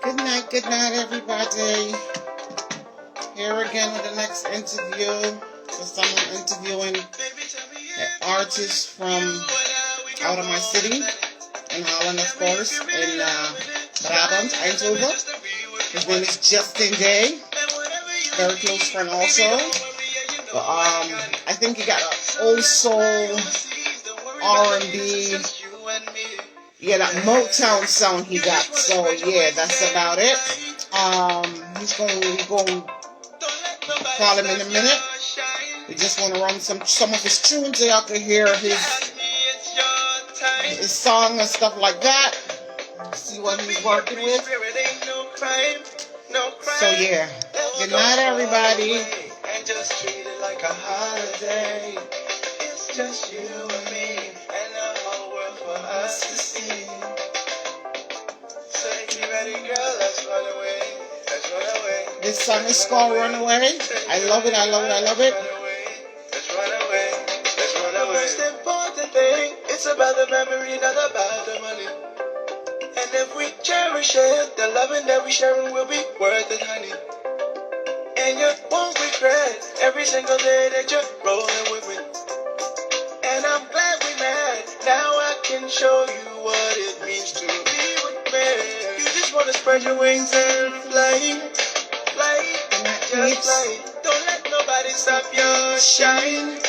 Good night, everybody. Here again with the next interview. So someone interviewing an artist from out of my city, in Holland, of course, in Brabant, Eindhoven. His name is Justin Day. Very close friend also. But, I think he got an old soul, R&B. Yeah, that Motown sound he got. So yeah, that's about it. He's going to call him in a minute. We just want to run some of his tunes so y'all can hear his song and stuff like that. See what he's working with. So yeah, good night, everybody. And just treat it like a holiday. It's just you and me and the whole world for us to see. So if you're ready, girl, let's run away. Let's run away. This song is called Runaway. I love it, I love it, I love it. Let's run away. Let's run away. The most important thing, it's about the memory, not about the money. And if we cherish it, the loving that we sharing will be worth it, honey. And you won't regret every single day that you're rolling with me. And I'm glad we met. Now I can show you what it means to be with me. You just wanna spread your wings and fly, fly, just fly. Don't let nobody stop your shine,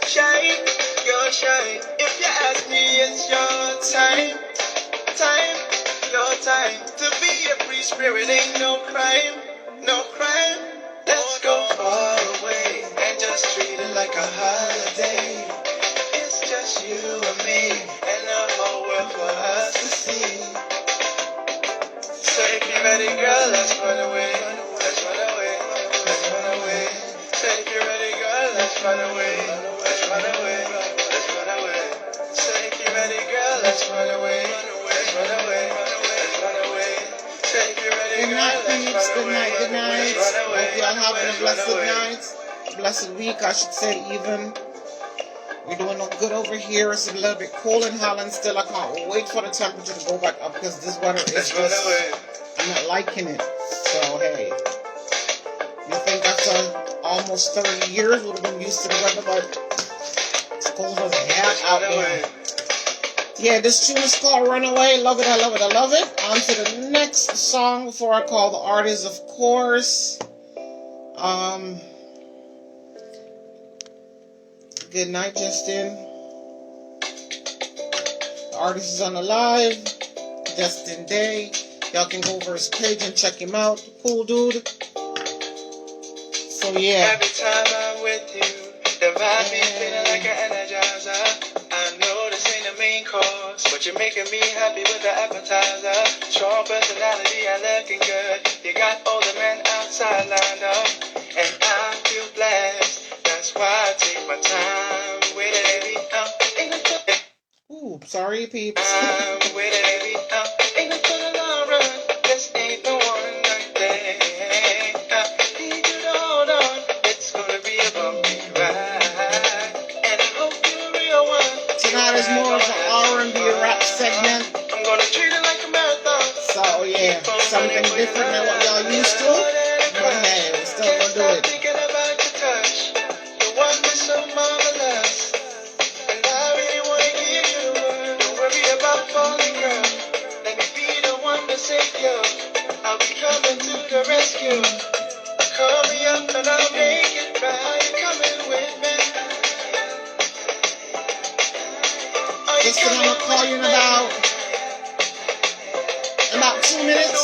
shine, your shine. If you ask me, it's your time, time, your time to be a free spirit. Ain't no crime, no crime. Let's go far away and just treat it like a holiday. It's just you and me and the whole world for us to see. So if you're ready, girl, let's run away. Let's run away. Let's run away. So if you're ready, girl, let's run away. Let's run away. Let's run away. So if you're ready, girl, let's run away. Let's run away. Let's run away. So if you're ready, girl, let's run away. Good night, good night. Hope y'all having a blessed night. Blessed week, I should say, even. We're doing no good over here. It's a little bit cold in Holland still. I can't wait for the temperature to go back up because this weather is just, I'm not liking it. So, hey. You think after almost 30 years we've been used to the weather, but it's cold as hell out there. Yeah, this tune is called Runaway. Love it, I love it, I love it. On to the next song before I call the artist, of course. Good night, Justin. The artist is on the live. Justin Day. Y'all can go over his page and check him out. Cool dude. So yeah. Every time I'm with you, the vibe be feeling like an energizer. I know this ain't the main course, but you're making me happy with the appetizer. Strong personality and looking good. You got all the men outside lined up, and I feel blessed. That's why I take my time with it, baby. Ooh, sorry, peeps. With it, baby. Ain't no for the long run. This ain't the one night thing. Need you to hold on. It's gonna be a bumpy ride, and I hope you're a real one. Tonight is more of an R&B rap segment. I'm gonna treat it like a marathon. So yeah, something different than what y'all used to. But hey, we're still gonna do it. So marvelous, and I really want to give you one. Don't worry about falling, girl. Let me be the one to save you. I'll be coming to the rescue. Call me up and I'll make it right. Are you coming with me? Listen, I'm gonna call you in about 2 minutes.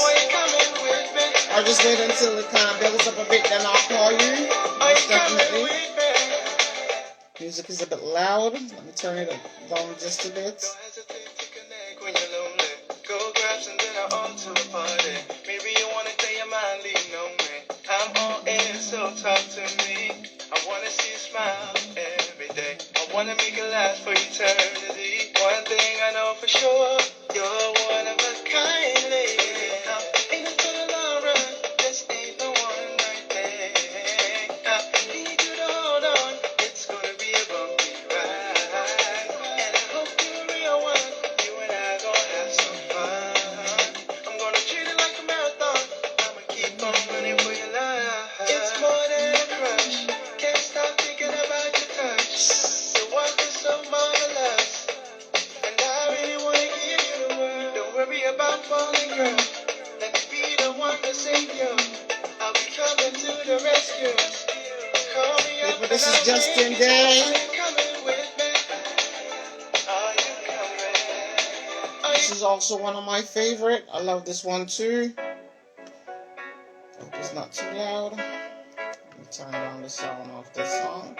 I'll just wait until it kind of builds up a bit, then I'll call you. Most definitely. Music is a bit loud. Let me turn it down just a bit. Go grab some dinner on to a party. Maybe you wanna tell your mind, lean on me. I'm all ears, so talk to me. I wanna see you smile every day. I wanna make it last for eternity. One thing I know for sure, you're one of a kind lady. Ain't it for the long run? This ain't the one night thing. Need you to hold on. It's gonna be a bumpy ride, and I hope you're a real one. You and I gonna have some fun. I'm gonna treat it like a marathon. girl. Let me be the one to save you. I'll be coming to the rescue. Call me up. But this is Justin Day. Are you coming with me? Are you coming? This is also one of my favorite. I love this one too. Hope it's not too loud. Let me turn down the sound of this song.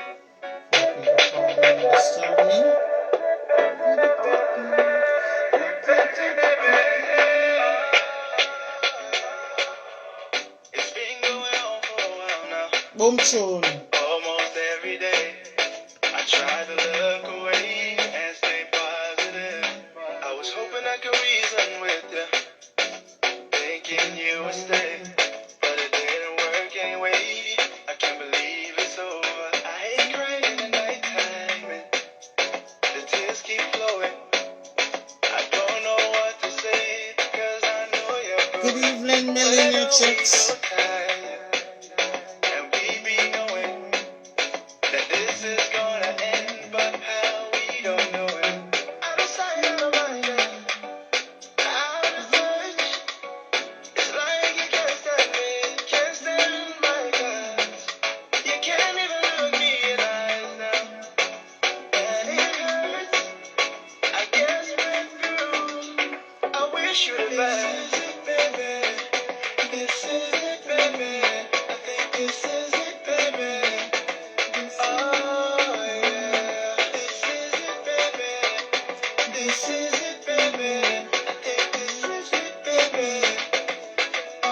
People call me and disturb me. It's been going on for a while now. Boom tune. Almost every day. I try to look away and stay positive. I was hoping I could reason with you, thinking you would stay, but it didn't work anyway. I can't believe it's over. I hate crying in the nighttime and the tears keep flowing. I don't know what to say, cause I know you're broken. Good evening, millionaire chicks. And we be knowing that this is gonna end, but how we don't know it. Out of sight, out of mind, out of touch. It's like you can't stand me, can't stand my guts. You can't even look me in the eyes now, and it hurts. I guess we're through. I wish you the best. This is it, baby. I think this is it, baby. Oh yeah, this is it, baby. This is it, baby. I think this is it, baby. Oh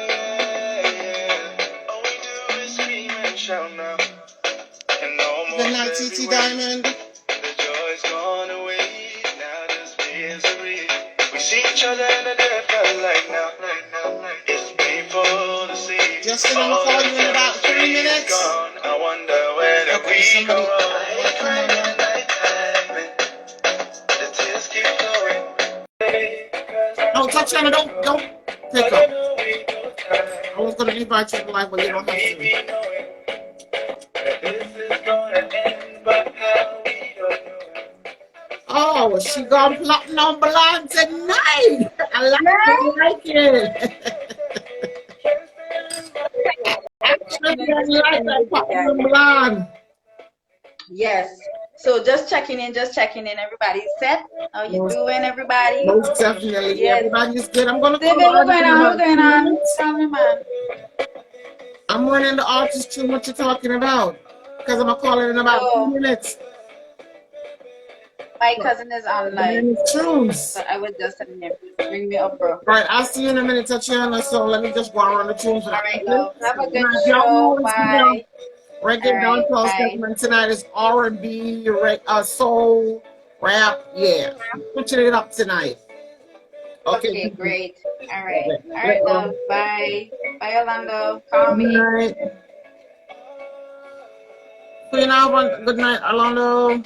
yeah, yeah. All we do is scream and shout now. And almost good night, TT Diamond. The joy's gone away. Now just misery. We see each other in a different light now. It's painful to see. Justin, I'm gonna call you in about 3 minutes. Gone. I wonder where did we go wrong. I cry in the nighttime and the tears keep flowing. No, Tatiana, don't pick up. I was gonna invite you to live, but you don't have to. This is gonna end, but how we don't know. Oh, she gonna platinum blonde tonight. I like it. Actually, I like that platinum blonde. Yes. So just checking in, everybody's set. How you doing, everybody? Most definitely. Yes. Everybody's good. I'm gonna David, what's going on? Tell me, man. I'm running the artist tune. What you talking about? Because I'm gonna call it in about 2 minutes. My cousin is online. Tunes. So I was just telling him, bring me up, bro. Right, I'll see you in a minute, Tatiana. So let me just go around the tunes. All right, love. Have a good show. Bye. Reggae dancehall segment tonight is R&B, soul, rap. Yeah, switching it up tonight. Okay, great. All right, love. Bye. Bye, Orlando. Call me. Good night, Orlando.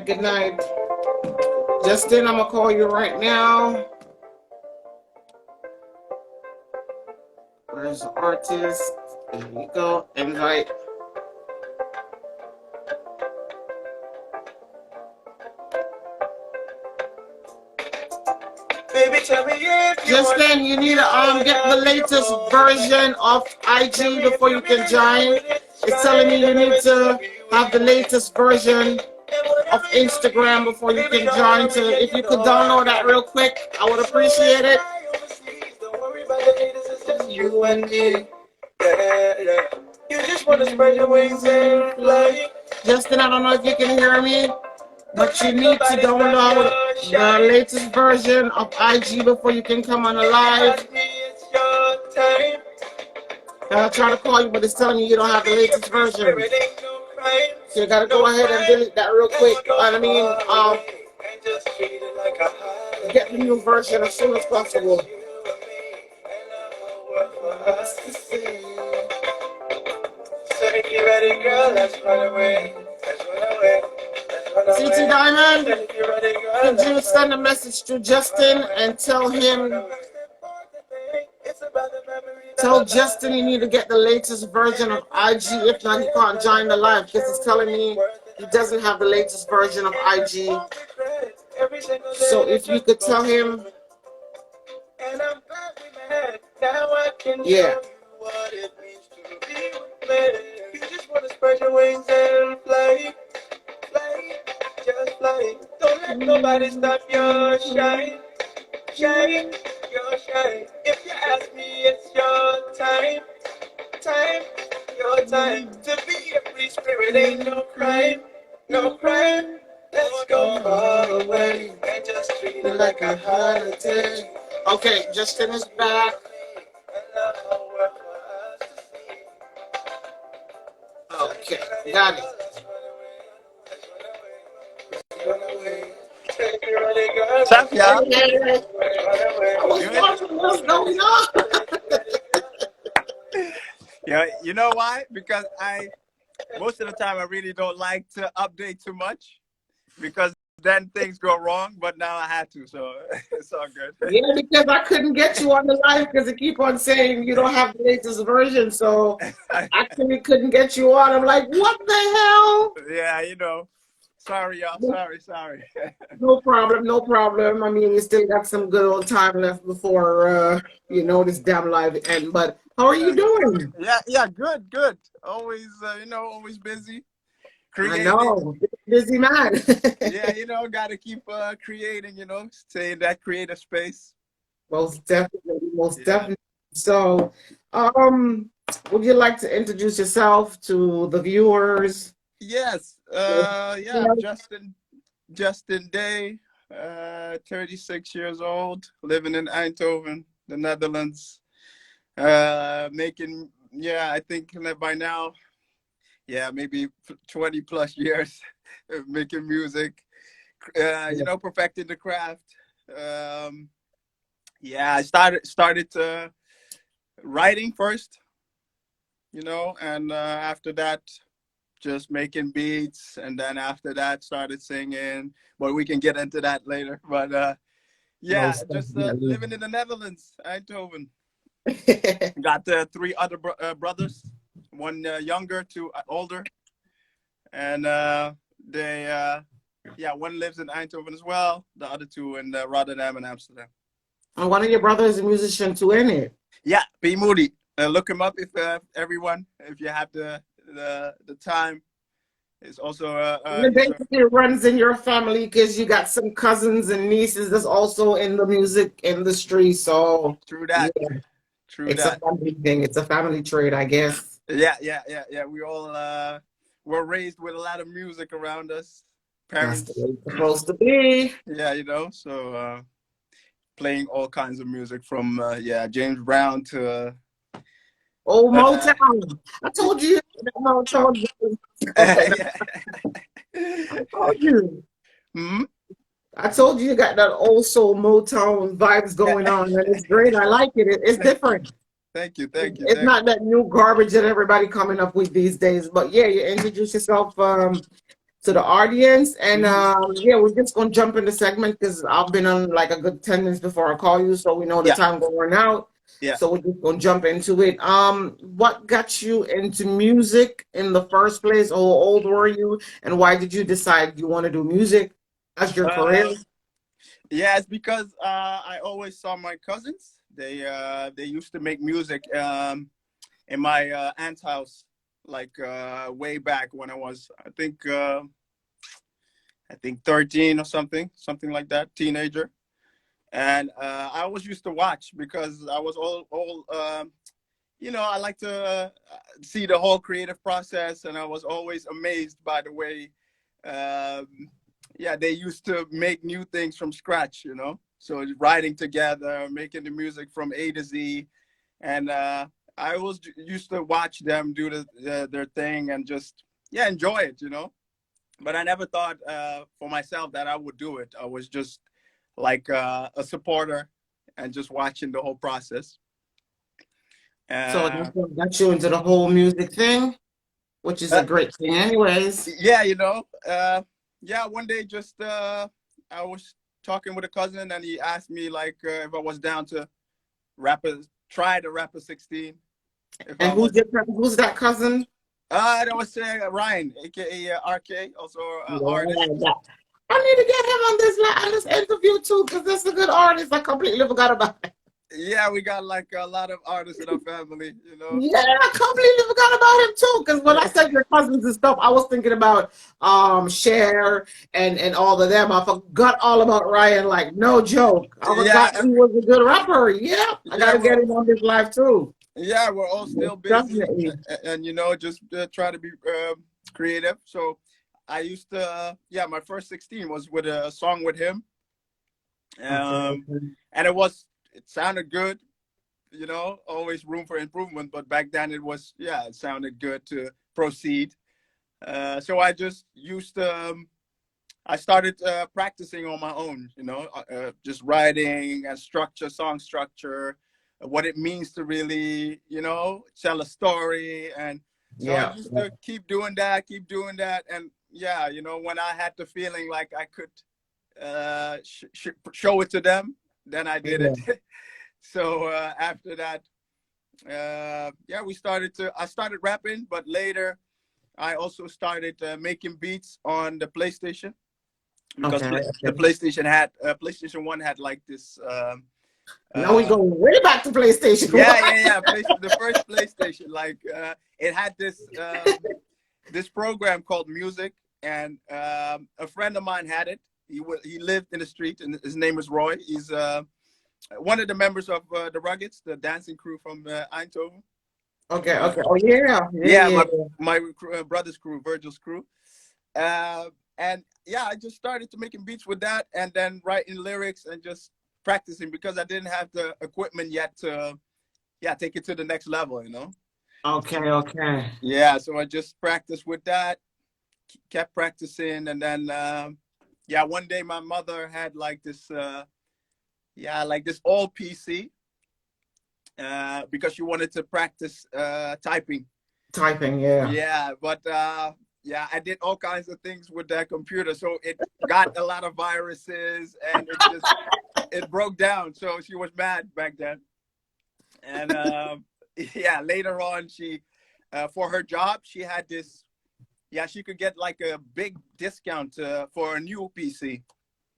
Good night. Justin, I'm gonna call you right now. Where's the artist? There we go. Invite. Baby, tell me if you Justin, you need to get the latest version of IG before you can join. It's telling me you need to have the latest version of Instagram before you can join. So if you could download that real quick, I would appreciate it. You and me, you just want to spread your wings and fly. Justin, I don't know if you can hear me, but you need to download the latest version of IG before you can come on the live. I'll try to call you, but it's telling you don't have the latest version. So you gotta go ahead and delete that real quick. I mean, get the new version as soon as possible. CT Diamond, could you send a message to Justin and tell him Tell Justin you need to get the latest version of IG. If not, he can't join the live because he's telling me he doesn't have the latest version of IG. So if you could tell him. And I'm glad we met. Now I can show you what it means to be with me. You just want to spread your wings and fly, fly, just fly. Don't let nobody stop your shine, shine, your shine. If you ask me, it's your time, time, your time. To be a free spirit ain't no crime, no crime. Let's go far away and just treat it like a holiday. Okay, Justin is back. Okay, got it. What's up, y'all? What's going on? Yeah, you know why? Because most of the time I really don't like to update too much because then things go wrong, but now I had to, so it's all good. Yeah, because I couldn't get you on the live because they keep on saying you don't have the latest version, so I actually couldn't get you on. I'm like, what the hell? Yeah, you know. Sorry, y'all. Sorry. No problem, no problem. I mean, we still got some good old time left before, this damn live end. But how are you doing? Yeah, good. Always, always busy. Creating. I know, busy man. Yeah, gotta keep creating, stay in that creative space. Most definitely. So, would you like to introduce yourself to the viewers? Yes. I'm Justin Day, 36 years old, living in Eindhoven, the Netherlands. Making, I think by now, maybe 20 plus years making music, perfecting the craft. I started writing first, and after that, just making beats, and then after that started singing, but we can get into that later. But living in the Netherlands, Eindhoven. Got 3 other brothers, one younger, 2 older, and one lives in Eindhoven as well, the other 2 in Rotterdam and Amsterdam. And one of your brothers is a musician too, ain't it? Yeah, P. Moody. Look him up if everyone, if you have the time. It's also basically runs in your family because you got some cousins and nieces that's also in the music industry. So true that. Yeah. True it's that. a family thing. It's a family trade, I guess. Yeah. We all were raised with a lot of music around us. Parents. That's the way it's supposed to be. Yeah, so playing all kinds of music from James Brown to Motown. I told you that Motown. I told you. Mm-hmm. I told you got that old soul Motown vibes going on, and it's great. I like it. It's different. Thank you. It's not that new garbage that everybody coming up with these days. But yeah, you introduce yourself to the audience, and we're just gonna jump in the segment because I've been on like a good 10 minutes before I call you, so we know the time going out. Yeah. So we're just gonna jump into it. What got you into music in the first place? How old were you, and why did you decide you want to do music as your career? Yeah, it's because I always saw my cousins. They used to make music in my aunt's house, like way back when I was, I think 13 or something like that, teenager. And I always used to watch because I was all I like to see the whole creative process, and I was always amazed by the way they used to make new things from scratch, so writing together, making the music from A to Z. And I always used to watch them do their thing and just enjoy it, but I never thought for myself that I would do it. I was just like a supporter and just watching the whole process. So that's what got you into the whole music thing, which is a great thing anyways. One day just I was talking with a cousin, and he asked me like if I was down to rap try the Rapper 16. If And I was, who's that cousin? that was Ryan, aka RK, also artist. Yeah. I need to get him on this interview too, because that's a good artist. I completely forgot about it. Yeah, we got like a lot of artists in our family, you know. Yeah, I completely forgot about him too. Because when I said your cousins and stuff, I was thinking about Cher and all of them. I forgot all about Ryan. Like, no joke. I Yeah, forgot he was a good rapper. Yeah, I gotta get him on this live too. yeah, we're all still busy, Definitely. and you know, just try to be creative. So I used to, yeah, my first 16 was with a song with him, Okay. and it sounded good, you know, always room for improvement, but back then it sounded good to proceed. So I just used I started practicing on my own, you know, just writing and song structure, what it means to really, you know, tell a story. And so I just keep doing that, and yeah, you know, when I had the feeling like I could show it to them, then I did it. So after that, I started rapping, but later I also started making beats on the PlayStation, because the PlayStation 1 had like this. Now we go way back to PlayStation. Yeah. The first PlayStation, like it had this program called Music, and a friend of mine had it. He lived in the street, and his name is Roy. He's one of the members of the Ruggeds, the dancing crew from Eindhoven. Okay. Oh yeah. My brother's crew, Virgil's crew, and yeah, I just started to making beats with that, and then writing lyrics and just practicing, because I didn't have the equipment yet to, take it to the next level, you know. Okay. Yeah, so I just practiced with that, kept practicing, and then one day my mother had like this old PC, because she wanted to practice typing. Yeah, but I did all kinds of things with that computer, so it got a lot of viruses, and it broke down. So she was mad back then, and later on, she for her job, she had this. Yeah, she could get like a big discount for a new PC.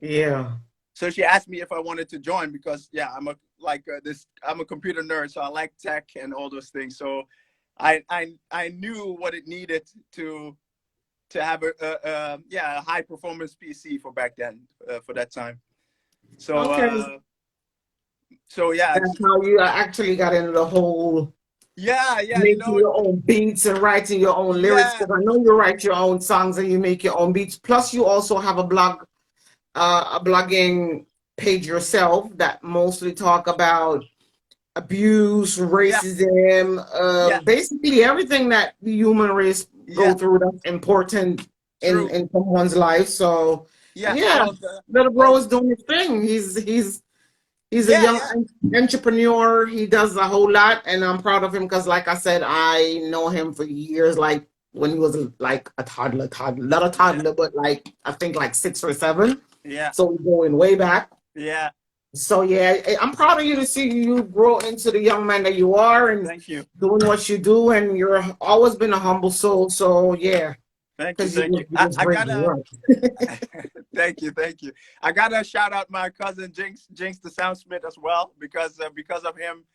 Yeah. So she asked me if I wanted to join, because I'm a computer nerd, so I like tech and all those things. So I knew what it needed to have a high performance PC for back then, for that time. So that's how you actually got into the whole making your own beats and writing your own lyrics, because I know you write your own songs and you make your own beats. Plus you also have a blogging page yourself that mostly talk about abuse, racism, basically everything that the human race go through that's important in someone's life. So little bro is doing his thing. He's a young entrepreneur. He does a whole lot, and I'm proud of him, because like I said, I know him for years, like when he was like a toddler, not a toddler, but like I think like 6 or 7. Yeah. So we're going way back. Yeah. So I'm proud of you to see you grow into the young man that you are, and thank you, doing what you do, and you're always been a humble soul. So Thank you. I gotta thank you. I gotta shout out my cousin Jinx the Soundsmith as well, because of him,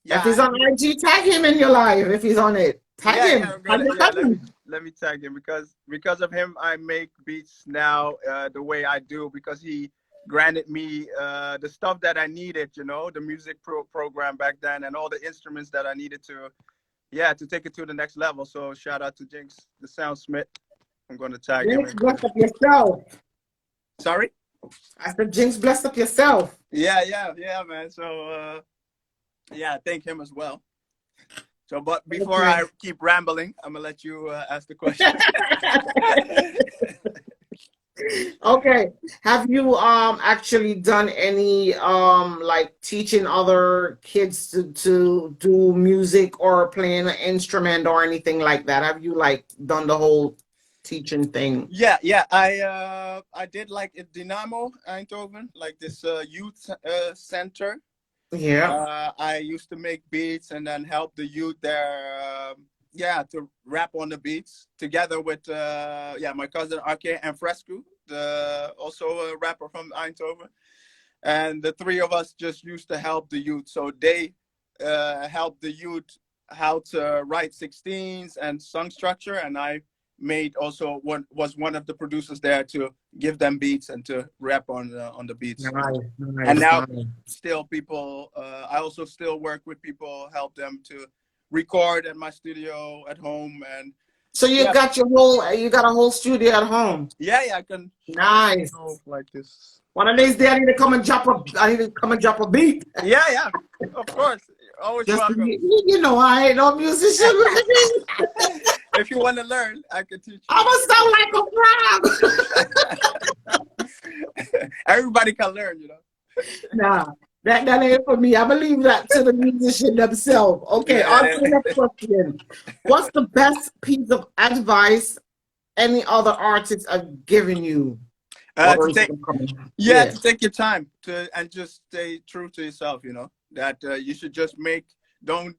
if he's on IG, tag him in your live. If he's on it, tag him. Let me tag him, because of him I make beats now the way I do, because he granted me the stuff that I needed, you know, the music program back then, and all the instruments that I needed to take it to the next level. So shout out to Jinx the Soundsmith. I'm going to tag him. Jinx, bless up yourself. Sorry? I said, Jinx, bless up yourself. Yeah, man. So thank him as well. So, but before I keep rambling, I'm gonna let you ask the question. Okay. Have you actually done any like teaching other kids to do music or playing an instrument or anything like that? Have you like done the whole teaching thing? Yeah, I did like at Dynamo Eindhoven, like this youth center. Yeah. I used to make beats and then help the youth there. Yeah, to rap on the beats together with my cousin Arke and Fresco, also a rapper from Eindhoven, and the three of us just used to help the youth. So they helped the youth how to write 16s and song structure, and I made also was one of the producers there to give them beats and to rap on the beats. Nice, And now nice. still people, I also still work with people, help them to record in my studio at home. And So you got you got a whole studio at home. Yeah, I can. Nice. Like this. One of these days I need to come and drop a beat. Yeah, of course. Always Just, welcome. you know, I ain't no musician. If you want to learn, I can teach you. I'm gonna sound like a frog. Everybody can learn, you know. Nah, that ain't for me. I believe that to the musician themselves. Okay, on to the next question. What's the best piece of advice any other artists are giving you? To take your time and just stay true to yourself, you know, that you should just don't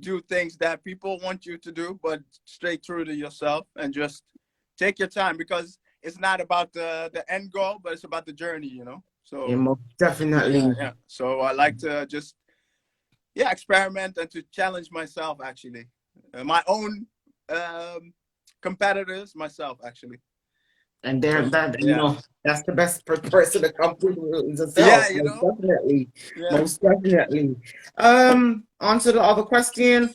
do things that people want you to do, but stay true to yourself and just take your time, because it's not about the end goal, but it's about the journey, you know. So most definitely. Yeah. So I like to just experiment and to challenge myself, actually. My own competitors, myself, actually. And you know, that's the best person to come through yourself. Yeah, you know. Most definitely. On to the other question.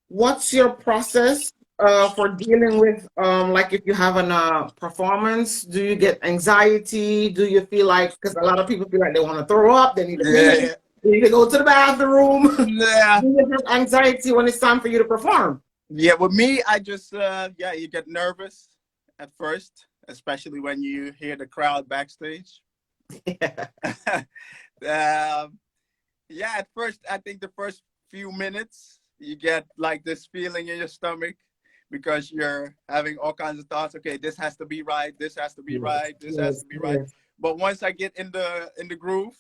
What's your process for dealing with like if you have a performance? Do you get anxiety? Do you feel like, because a lot of people feel like they want to throw up, they need to pee, they need to go to the bathroom. Yeah. Do you have anxiety when it's time for you to perform? Yeah, with me, I just you get nervous at first, especially when you hear the crowd backstage. At first, I think the first few minutes, you get like this feeling in your stomach because you're having all kinds of thoughts. Okay, this has to be right. This has to be right. This has to be right. But once I get in the groove,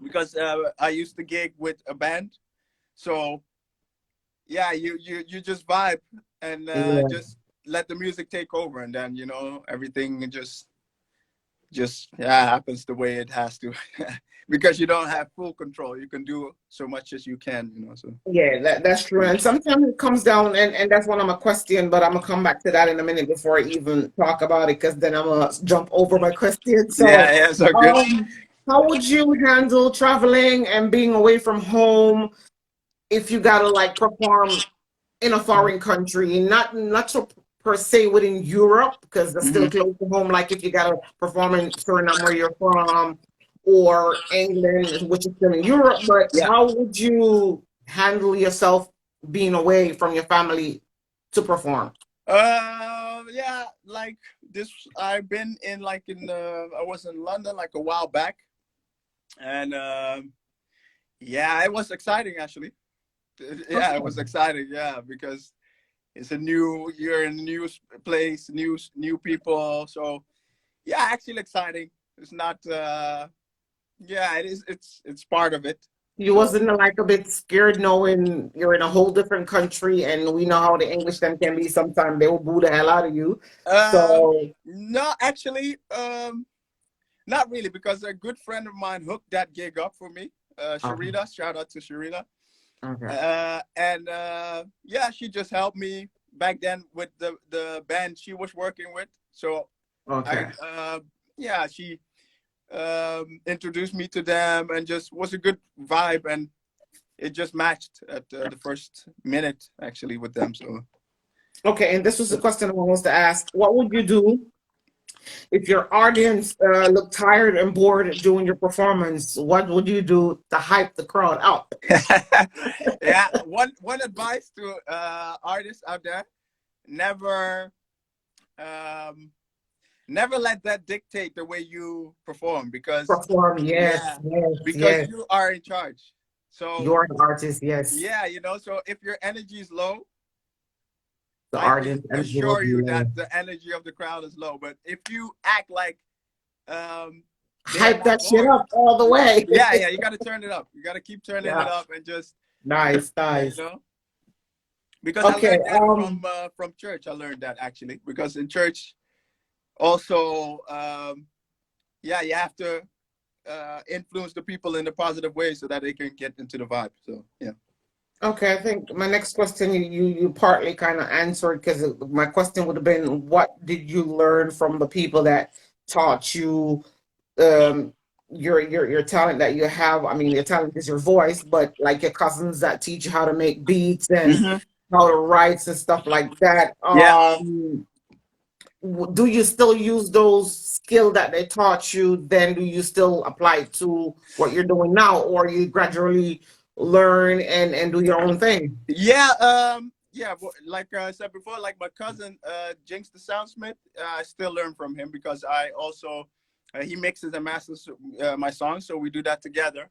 because I used to gig with a band, so you just vibe and just let the music take over, and then you know everything just happens the way it has to. Because you don't have full control. You can do so much as you can, you know. So that's true. And sometimes it comes down, and that's one of my questions, but I'm gonna come back to that in a minute before I even talk about it, because then I'm gonna jump over my question. So so good. How would you handle traveling and being away from home if you gotta like perform in a foreign country, not so per se within Europe, because that's still close to home, like if you gotta perform in Suriname where you're from, or England, which is still in Europe, but how would you handle yourself being away from your family to perform? Like this, I've been in I was in London like a while back, and it was exciting actually. It was exciting, because it's you're in a new place, new people, so actually exciting. It's not it is, it's part of it. You wasn't like a bit scared knowing you're in a whole different country, and we know how the English then can be, sometimes they will boo the hell out of you. No, actually, not really, because a good friend of mine hooked that gig up for me. Sharita, shout out to Sharita. Okay. She just helped me back then with the band she was working with. So she introduced me to them, and just was a good vibe, and it just matched at the first minute actually with them. So and this was the question I was to ask. What would you do if your audience looked tired and bored during your performance? What would you do to hype the crowd up? One advice to artists out there: never let that dictate the way you perform, because you are in charge. So you're an artist, yes. You know, so if your energy is low, The I can audience energy will assure be you low. that the energy of the crowd is low. But if you act like they're Hype not that shit bored, up all the way. yeah, you got to turn it up. You got to keep turning it Yeah. up and just, Nice, you nice. know. Because I Okay. learned that from church. I learned that actually because in church also, yeah, you have to influence the people in a positive way so that they can get into the vibe. So yeah. Okay, I think my next question you partly kind of answered because my question would have been, what did you learn from the people that taught you your talent that you have? I mean, your talent is your voice, but like your cousins that teach you how to make beats and Hmm. how to write and stuff like that. Yeah. Do you still use those skills that they taught you? Then do you still apply it to what you're doing now, or you gradually learn and do your own thing? Yeah, yeah. Like I said before, like my cousin Jinx the Soundsmith, I still learn from him because I also he mixes and masters my songs, so we do that together,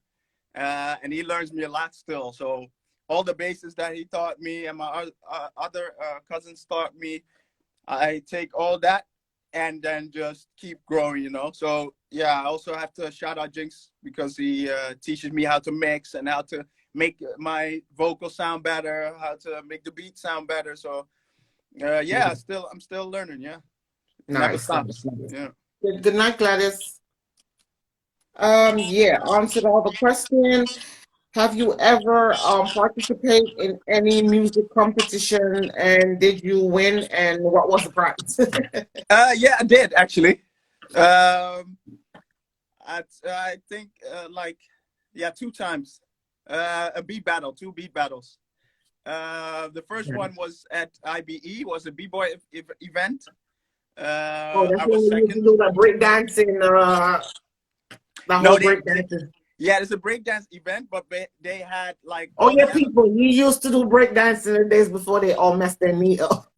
and he learns me a lot still. So all the bases that he taught me and my other cousins taught me, I take all that and then just keep growing, you know. So yeah, I also have to shout out Jinx because he teaches me how to mix and how to make my vocal sound better, how to make the beat sound better. So yeah, I'm still learning. Yeah, it never Nice, stops. nice. Yeah. Good night, Gladys. Yeah, answered all the questions. Have you ever participate in any music competition and did you win and what was the prize? Yeah, I did actually. Um, I think like yeah, two times. A beat battle, two beat battles. The first one was at IBE, was a b-boy event. Oh, that's I when was we used to second. do the break dancing, the No, whole break dancing. yeah, it's a breakdance event, but they had like Oh all yeah, the other. people, you used to do break dancing the days before they all messed their knee up.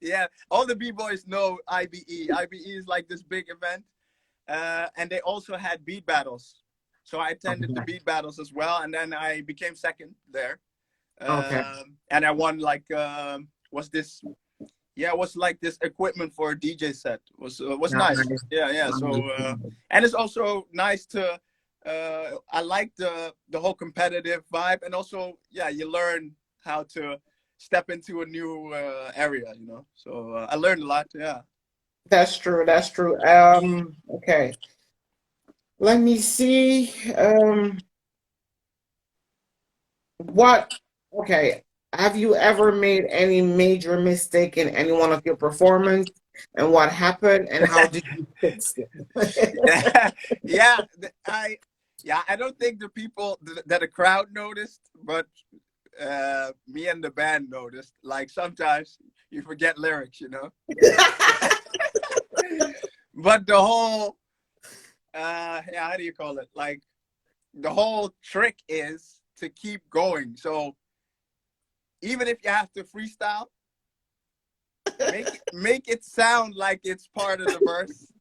Yeah, all the b-boys know IBE. IBE is like this big event, and they also had beat battles. So I attended the beat battles as well, and then I became second there. Okay. And I won like was this? Yeah, it was like this equipment for a DJ set. Was nice. Nice. Yeah. So and it's also nice to. I like the whole competitive vibe, and also yeah, you learn how to step into a new area, you know. So I learned a lot. Yeah. That's true. That's true. Okay. Let me see. What? Okay. Have you ever made any major mistake in any one of your performance, and what happened, and how did you fix it? Yeah, I don't think the people that the crowd noticed, but me and the band noticed. Like sometimes you forget lyrics, you know. But the whole yeah, how do you call it? Like the whole trick is to keep going. So even if you have to freestyle, make it sound like it's part of the verse.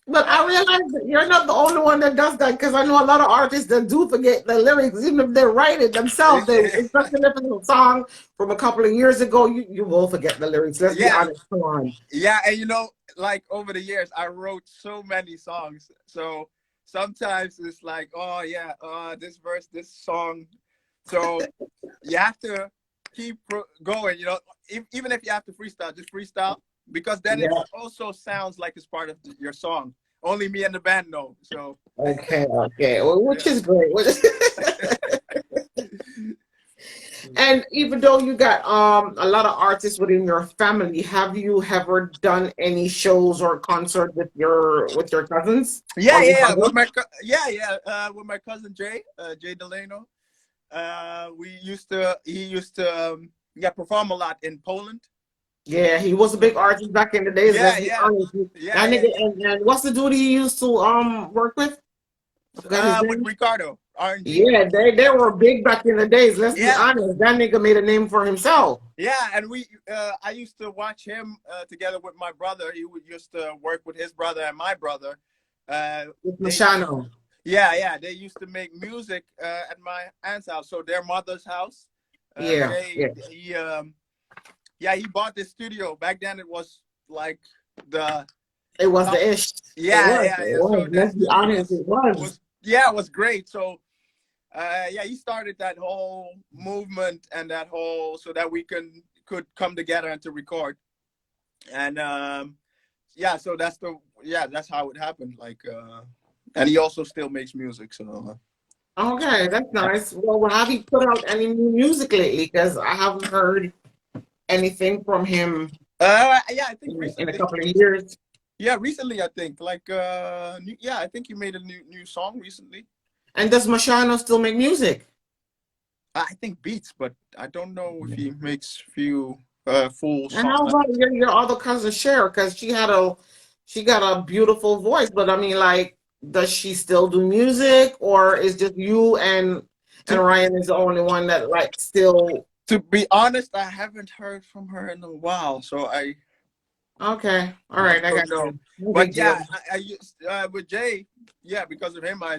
But I realize that you're not the only one that does that, because I know a lot of artists that do forget the lyrics, even if they write it themselves. They, especially if it's a song from a couple of years ago, you will forget the lyrics. Let's be honest. Come on. Yeah, and you know, like over the years, I wrote so many songs. So sometimes it's like, oh yeah, this verse, this song. So you have to keep going. You know, even if you have to freestyle, just freestyle, because then it also sounds like it's part of your song. Only me and the band know. So okay, well, which is great. And even though you got a lot of artists within your family, have you ever done any shows or concert with your cousins? Yeah, with my with my cousin Jay Delano. He used to perform a lot in Poland. Yeah, he was a big artist back in the days. Let's be honest. And what's the dude he used to work with? With Ricardo. R&G. Yeah, they were big back in the days. Let's be honest. That nigga made a name for himself. Yeah, and I used to watch him together with my brother. He used to work with his brother and my brother. With Machano. Yeah, they used to make music at my aunt's house, so their mother's house. yeah, he bought this studio. Back then it was like the It was the ish. yeah, yeah, It yeah. was. So that Let's be studio honest, it was. yeah, it was great. So yeah, he started that whole movement and that whole so that we could come together and to record. And yeah, so that's how it happened. Like and he also still makes music, so Okay, that's nice. Well, have you put out any new music lately? Because I haven't heard anything from him yeah, I think in a recently. couple of years. Yeah, recently I think like yeah, I think he made a new song recently. And does Machano still make music? I think beats, but I don't know if he makes few full And how songs. about your other cousin Cher? Because she got a beautiful voice, but I mean, like, does she still do music, or is just you and Ryan is the only one that like still? To be honest, I haven't heard from her in a while, so I Okay, all right, I got don't know. you. No But big deal. yeah, I used with Jay, yeah, because of him, I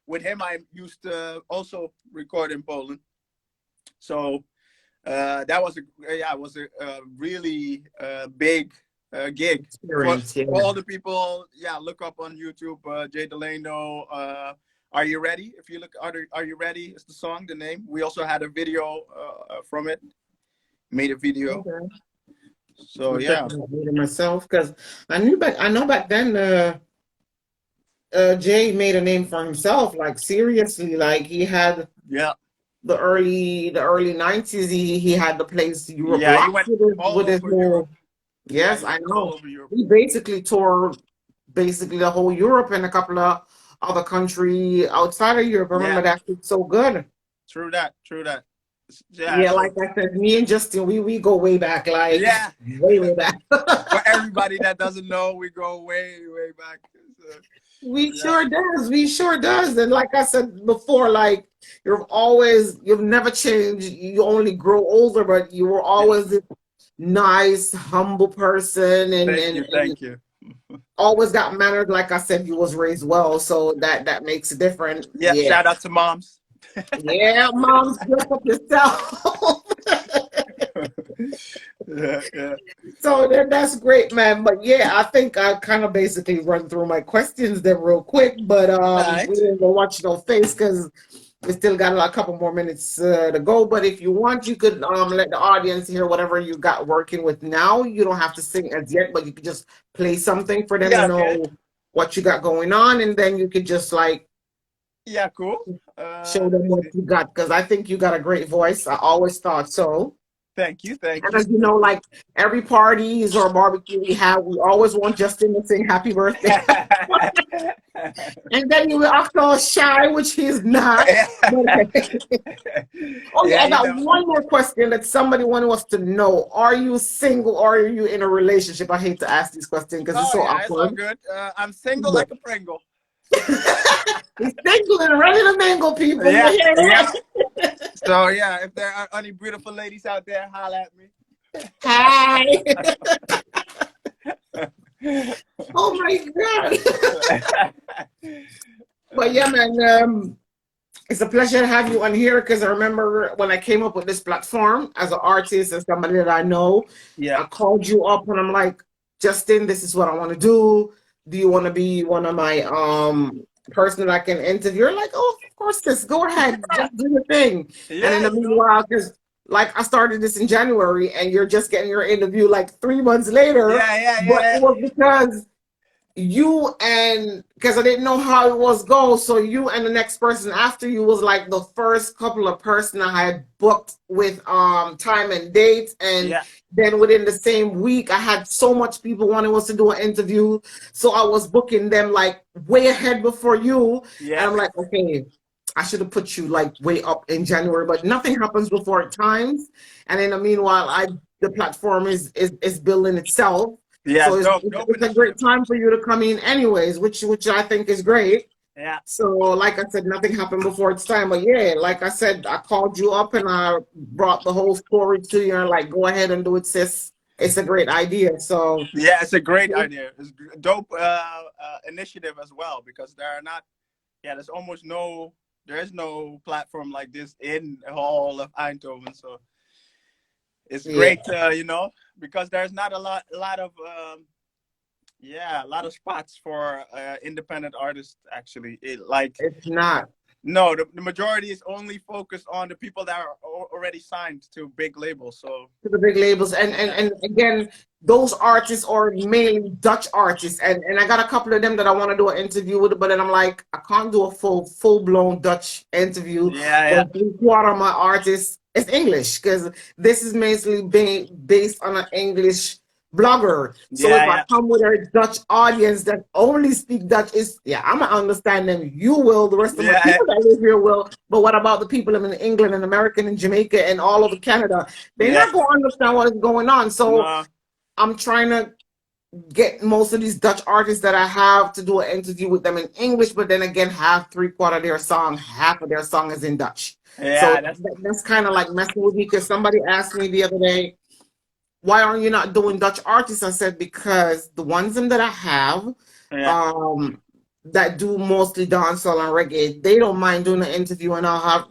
with him I used to also record in Poland. So that was a really big gig Experience, yeah. for all the people. Yeah, look up on YouTube, Jay Delano. Are you ready? If you look, are you ready? Is the song, the name. We also had a video from it. Made a video. Okay. So I'm yeah, checking it myself because I know back then Jay made a name for himself. Like seriously, like he had yeah, the early 90s. He had the place Europe yeah. He rock went all with his over Europe. whole. Yes, Yeah, I he went all know. over Europe. He basically toured basically the whole Europe and a couple of other country outside of Europe. I remember that was so good. True that. True that. Yeah. Yeah, So like I said, me and Justin, we go way back, like yeah, way back. for everybody that doesn't know, we go way back. So, We yeah. sure does. We sure does. And like I said before, like you've never changed. You only grow older, but you were always this nice, humble person, and Thank you. always got manners. Like I said, you was raised well, so that makes it different. Yeah, shout out to moms. Yeah, moms, dress up yourself. Yeah. So that's great, man. But yeah, I think I kind of basically run through my questions there real quick. But Right. we didn't go watch no face because we still got a couple more minutes to go. But if you want, you could let the audience hear whatever you got working with now. You don't have to sing as yet, but you could just play something for them to know what you got going on, and then you could just like cool. show them what you got, because I think you got a great voice. I always thought so. Thank you. And as you know, like every parties or barbecue we have, we always want Justin to sing happy birthday. And then you act all shy, which he's not. Oh yeah, I got one more question that somebody wanted us to know. Are you single or are you in a relationship? I hate to ask these questions because it's so awkward. It's all good. I'm single like a Pringle. He's single and ready to mingle, people. Yeah. So yeah, if there are any beautiful ladies out there, holla at me. Hi. Oh my God. But yeah, man, it's a pleasure to have you on here because I remember when I came up with this platform as an artist and somebody that I know, I called you up and I'm like, Justin, this is what I want to do. Do you want to be one of my person that I can interview? You're like, oh, of course, just go ahead, just do your thing. And in the meanwhile, because like I started this in January and you're just getting your interview like 3 months later. But it was because you and because I didn't know how it was go. So you and the next person after you was like the first couple of person I had booked with time and date. And then within the same week, I had so much people wanting us to do an interview. So I was booking them like way ahead before you. And I'm like, okay, I should have put you like way up in January, but nothing happens before it times. And in the meanwhile, the platform is building itself. Yeah, so it's a great time for you to come in anyways, which I think is great. Yeah. So like I said, nothing happened before it's time. But yeah, like I said, I called you up and I brought the whole story to you and like, go ahead and do it, sis. It's a great idea. So yeah, it's a great idea. It's a dope initiative as well, because there is no platform like this in all of Eindhoven. So it's Yeah. great, you know, because there's not a lot of yeah, a lot of spots for independent artists. Actually, It's not. no, the majority is only focused on the people that are already signed to big labels. So To the big labels. And again, those artists are mainly Dutch artists. And I got a couple of them that I want to do an interview with, but then I'm like, I can't do a full blown Dutch interview. yeah, yeah, But 3/4 of my artists is English because this is mainly based on an English blogger. So if yeah, I yeah, come with a Dutch audience that only speak Dutch, is yeah, I'm gonna understand them. You will, the rest of my yeah, people that live here will. But what about the people in England and America and Jamaica and all over Canada? They're yeah. not gonna understand what is going on. So No, I'm trying to get most of these Dutch artists that I have to do an interview with them in English, but then again, have 3/4 of their song, half of their song is in Dutch. So yeah, that's kind of like messing with me because somebody asked me the other day, why aren't you not doing Dutch artists? I said, because the ones that I have, yeah, that do mostly dancehall and reggae, they don't mind doing an interview, and I'll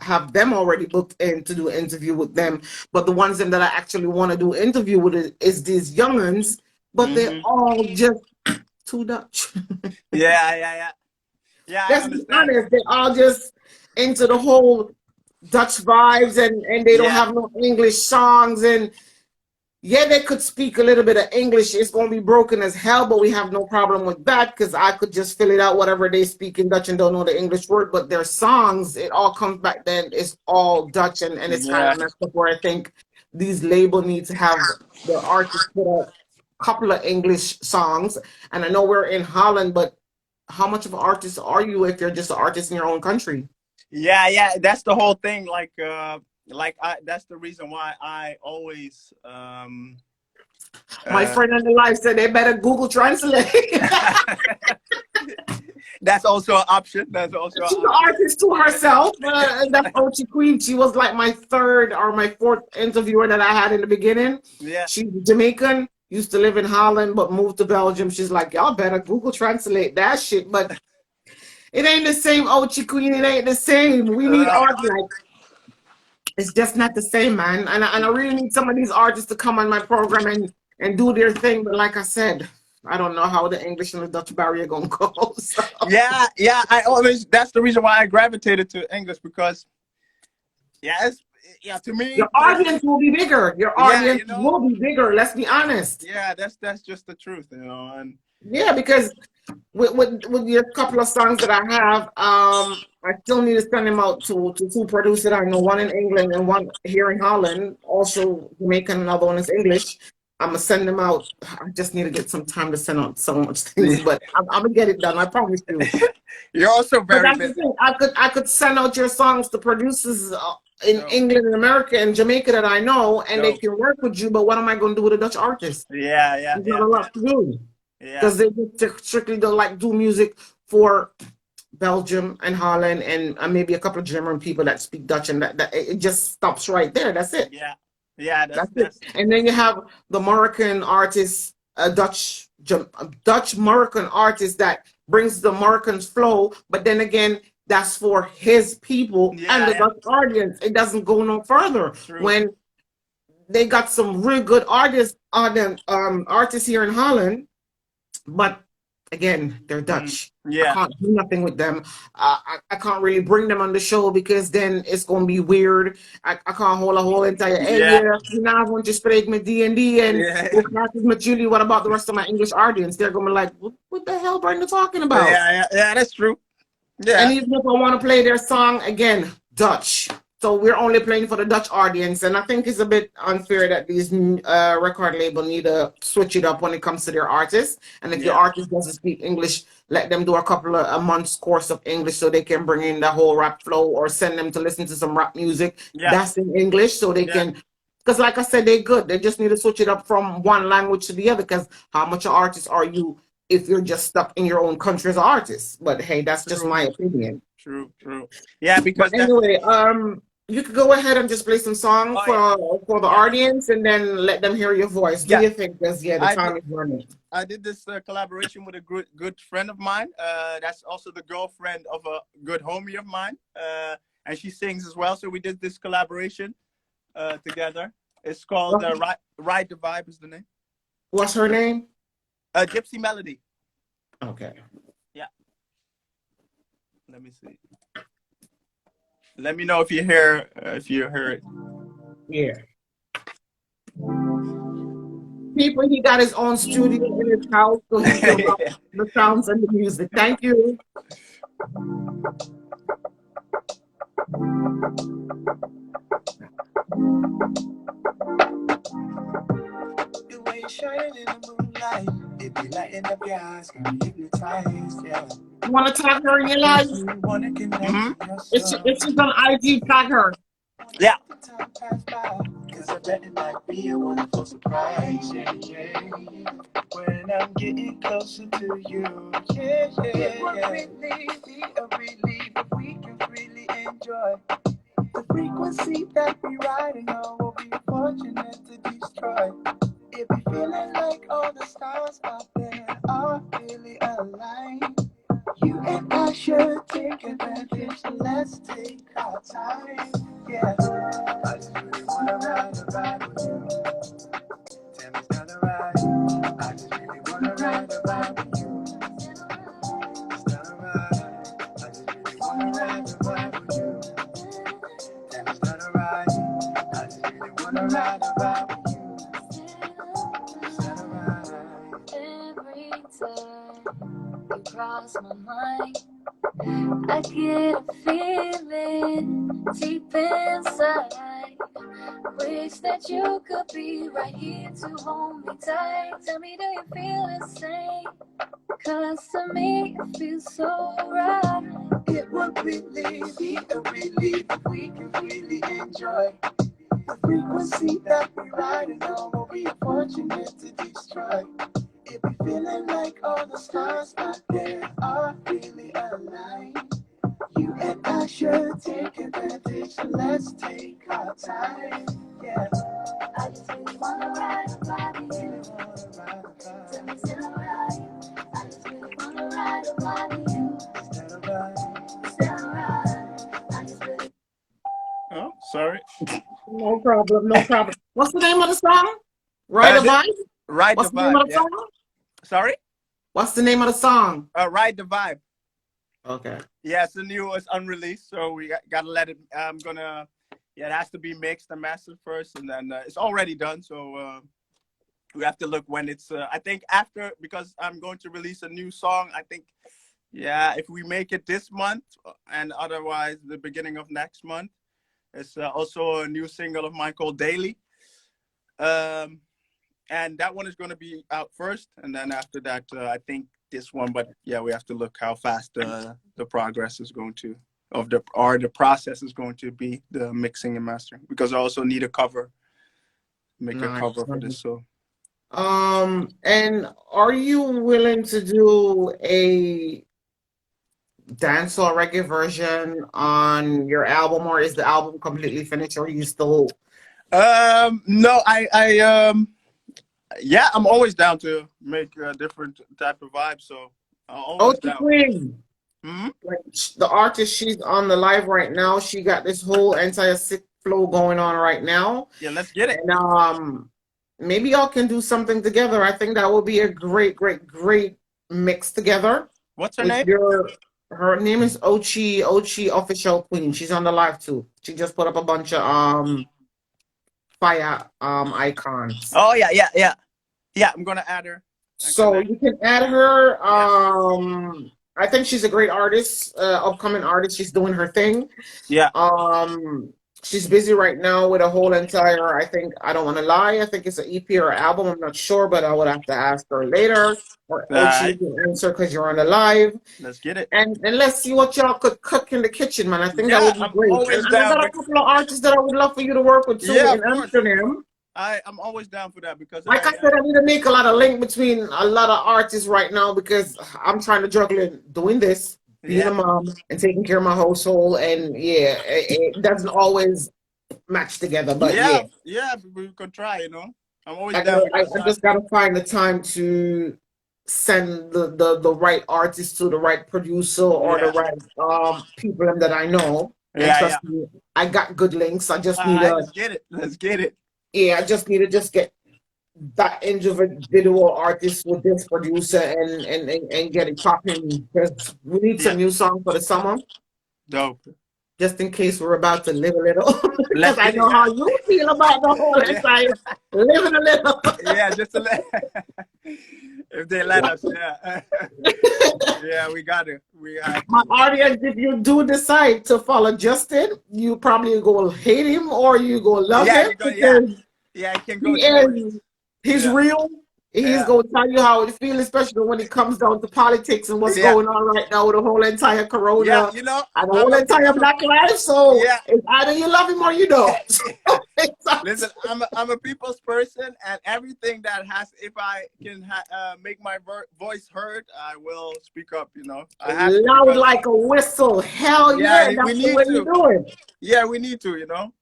have them already booked in to do an interview with them. But the ones that I actually want to do interview with is these younguns, but they're hmm all just too Dutch. yeah, yeah, yeah, yeah. I Let's be understand. honest, they're all just into the whole Dutch vibes, and they don't Yeah, have no English songs. And yeah, they could speak a little bit of English. It's going to be broken as hell, but we have no problem with that because I could just fill it out whatever they speak in Dutch and don't know the English word. But their songs, it all comes back then. It's all Dutch, and it's kind yeah, of messed up where I think these label need to have the artists put out a couple of English songs. And I know we're in Holland, but how much of an artist are you if you're just an artist in your own country? yeah, yeah. That's the whole thing. That's the reason why I always My uh, friend in the life said they better Google Translate. that's also an option. That's also an She's an option. artist to herself. And that's Ochi Queen. She was like my third or my fourth interviewer that I had in the beginning. Yeah, She's Jamaican, used to live in Holland, but moved to Belgium. She's like, y'all better Google Translate that shit. But it ain't the same, Ochi Queen. It ain't the same. We need uh, art like it's just not the same, man. And I really need some of these artists to come on my program and do their thing. But like I said, I don't know how the English and the Dutch barrier gonna go. So. yeah, yeah. That's the reason why I gravitated to English because yeah, yeah. To me Your audience will be bigger. Your yeah, audience will be bigger. Let's be honest. yeah. That's just the truth, you know. And Yeah, because with your couple of songs that I have, I still need to send them out to two producers. I know one in England and one here in Holland. Also Jamaican, another one is English. I'm gonna send them out. I just need to get some time to send out so much things, but I'm gonna get it done. I promise you. you're also But very that's the busy. thing. I could send out your songs to producers in So, England and America and Jamaica that I know, and they so can work with you. But what am I going to do with a Dutch artist? yeah, yeah, There's not yeah, a lot to do yeah, because they just strictly don't like do music for Belgium and Holland and maybe a couple of German people that speak Dutch, and that it just stops right there. That's it. yeah, yeah. That's it. That's And then you have the Moroccan artist, Dutch Moroccan artist that brings the Moroccan's flow, but then again, that's for his people and yeah, the yeah. Dutch audience. It doesn't go no further. True. When they got some real good artists on them, artists here in Holland, but again, they're Dutch. I Yeah, can't do nothing with them. I can't really bring them on the show because then it's going to be weird. I can't hold a whole entire, hey, yeah, yeah, vanavond je spreekt met D&D and yeah, hoe gaat het met jullie? What about the rest of my English audience? They're going to be like, what the hell Brenda talking about? yeah, yeah, yeah. That's true. Yeah, And even if I want to play their song, again, Dutch. So we're only playing for the Dutch audience. And I think it's a bit unfair that these record label need to switch it up when it comes to their artists. And if your yeah, artist doesn't speak English, let them do a couple of a month's course of English so they can bring in the whole rap flow, or send them to listen to some rap music yeah, that's in English so they yeah. can, because like I said, they're good. They just need to switch it up from one language to the other, because how much of artist are you if you're just stuck in your own country as an artist? But hey, that's just True. my opinion. True, true. Yeah, because But anyway, you could go ahead and just play some song for the audience, and then let them hear your voice. Do you think? Because the time is running. I did this collaboration with a good friend of mine. That's also the girlfriend of a good homie of mine, and she sings as well. So we did this collaboration together. It's called Ride the Vibe is the name. What's her name? Gypsy Melody. Okay. Yeah. Let me see. Let me know if you hear it. Yeah. People, he got his own studio in his house, so he can rock the sounds and the music. Thank you. The way you're shining in the moonlight, it be lighting up your eyes, got me hypnotized, yeah. You want to tag her in your life? You wanna connect with your It's soul. she's on IG, tag her. Yeah. Time pass by, 'cause I bet it might be a wonderful surprise, yeah, yeah. When I'm getting closer to you, yeah, yeah, yeah. It would really be a relief if we can really enjoy the frequency that we riding on. Will be fortunate to destroy. It be feeling like all the stars out there are really aligned. You and I should take advantage, so let's take our time. Yeah, I just really wanna ride the vibe with you. Tell me it's not a ride. I just really wanna ride the vibe with you. It's not a ride. I just really wanna ride the vibe with you. Tell me it's not a ride. I just really wanna ride the vibe with you. It's not a ride. Every time you cross my mind, I get a feeling deep inside. Wish that you could be right here to hold me tight. Tell me, do you feel the same? 'Cause to me it feels so right. It would really be a relief if we can really enjoy the frequency that we riding on. Will be fortunate to destroy. It be feeling like all the stars out there are really aligned. You and I should take advantage, so let's take our time. Yeah, I just really wanna ride a vibe with you. Tell me, is it alright? I just really wanna ride a vibe with you. is that alright? Is that alright? I just really. Oh, sorry. No problem, no problem. What's the name of the song? Ride the Vibe? Ride What's the the name Vibe. of the Yeah. song? Sorry? What's the name of the song? Ride the Vibe. Okay. Yeah, it's the new, it's unreleased, so we gotta let it. It has to be mixed and mastered first, and then it's already done. So we have to look when it's. I think after, because I'm going to release a new song. I think, yeah, if we make it this month, and otherwise the beginning of next month, it's also a new single of mine called Daily. And that one is going to be out first, and then after that, I think this one. But yeah, we have to look how fast the progress is going to the process is going to be, the mixing and mastering, because I also need a cover, make a cover for this. So, and are you willing to do a dance or reggae version on your album, or is the album completely finished, or are you still? No, yeah, I'm always down to make a different type of vibe. So I'm always down. Queen. Mm-hmm. Like the artist, she's on the live right now. She got this whole entire sick flow going on right now. Yeah, let's get it. And maybe y'all can do something together. I think that would be a great mix together. What's her name? Her name is Ochi Official Queen. She's on the live too. She just put up a bunch of fire icons. Oh yeah. I'm gonna add her. So you can add her. I think she's a great artist, upcoming artist. She's doing her thing. Yeah. She's busy right now with a whole entire, I think, I don't want to lie, I think it's an EP or album. I'm not sure, but I would have to ask her later. Or she can answer because you're on the live. Let's get it. And let's see what y'all could cook in the kitchen, man. I think that would be great. And I got a couple of artists that I would love for you to work with too in Amsterdam. I'm always down for that, because like I said, I need to make a lot of link between a lot of artists right now, because I'm trying to juggle doing this, being a mom and taking care of my household, and it doesn't always match together. But yeah, we could try. I'm always down. I just gotta find the time to send the right artist to the right producer or the right people that I know. And trust me, I got good links. I just need Let's get it. yeah, I just need to just get that individual artist with this producer and get it popping because we need some Yeah, new songs for the summer. dope. Just in case we're about to live a little, because Let's I get it. know how Yeah, you feel about the whole yeah, entire living a little. yeah. Just to let, if they let us, yeah, yeah. We got it. We have My to. audience, if you do decide to follow Justin, you probably go hate him or you go love Yeah, him you go. Yeah, because yeah. It can he go two ways. is he's Yeah, real. He's yeah, going to tell you how it feels, especially when it comes down to politics and what's yeah, going on right now with the whole entire yeah. corona You know, and the I'm whole a, entire I'm a, Black life. So yeah. it's either you love him or you don't. So it's up Listen, I'm a people's person, and everything that has, if I can make my voice heard, I will speak up. You know, I have to loud because like a whistle. Hell yeah, yeah, we that's the need way you to. do it. Yeah, we need to. You know.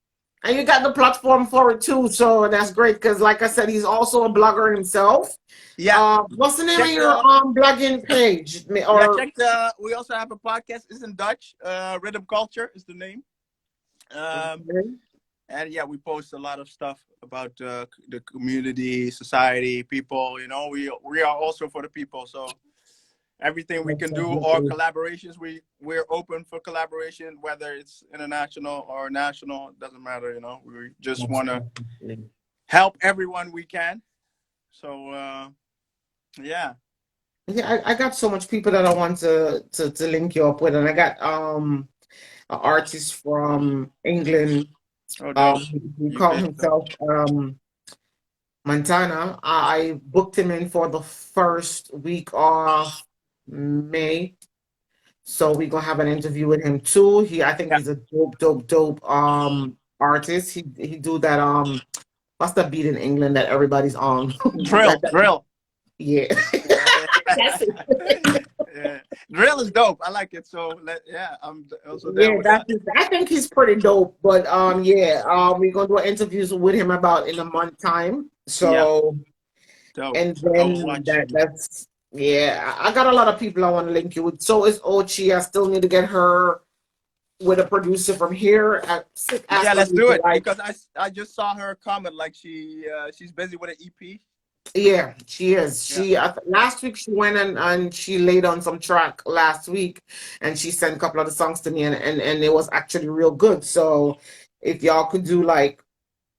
And you got the platform for it too, so that's great. Because, like I said, he's also a blogger himself. Yeah. What's the name of Check your the blogging page? yeah Or check the. We also have a podcast. It's in Dutch. Rhythm Culture is the name. And yeah, we post a lot of stuff about the community, society, people. You know, we are also for the people. So everything we can do or collaborations, we're open for collaboration, whether it's international or national. It doesn't matter. You know, we just want to help everyone we can. So yeah. Yeah, I got so much people that I want to link you up with, and I got an artist from England. Oh, dope. He called UK. himself Montana. I booked him in for the first week of May. So we're gonna have an interview with him too. I think Yeah. he's a dope artist. He do that what's the beat in England that everybody's on? Drill. Yeah. That's it. Yeah. Drill is dope. I like it. So I'm also down Yeah, with that. I think he's pretty dope. But we're gonna do interviews with him about in a month time. So Dope. and I'll then watch. that's I got a lot of people I want to link you with. So is Ochi. I still need to get her with a producer from here. Yeah, let's do it because I just saw her comment like she's busy with an EP. Yeah, she is. She last week she went and she laid on some track last week, and she sent a couple of the songs to me, and it was actually real good. So if y'all could do like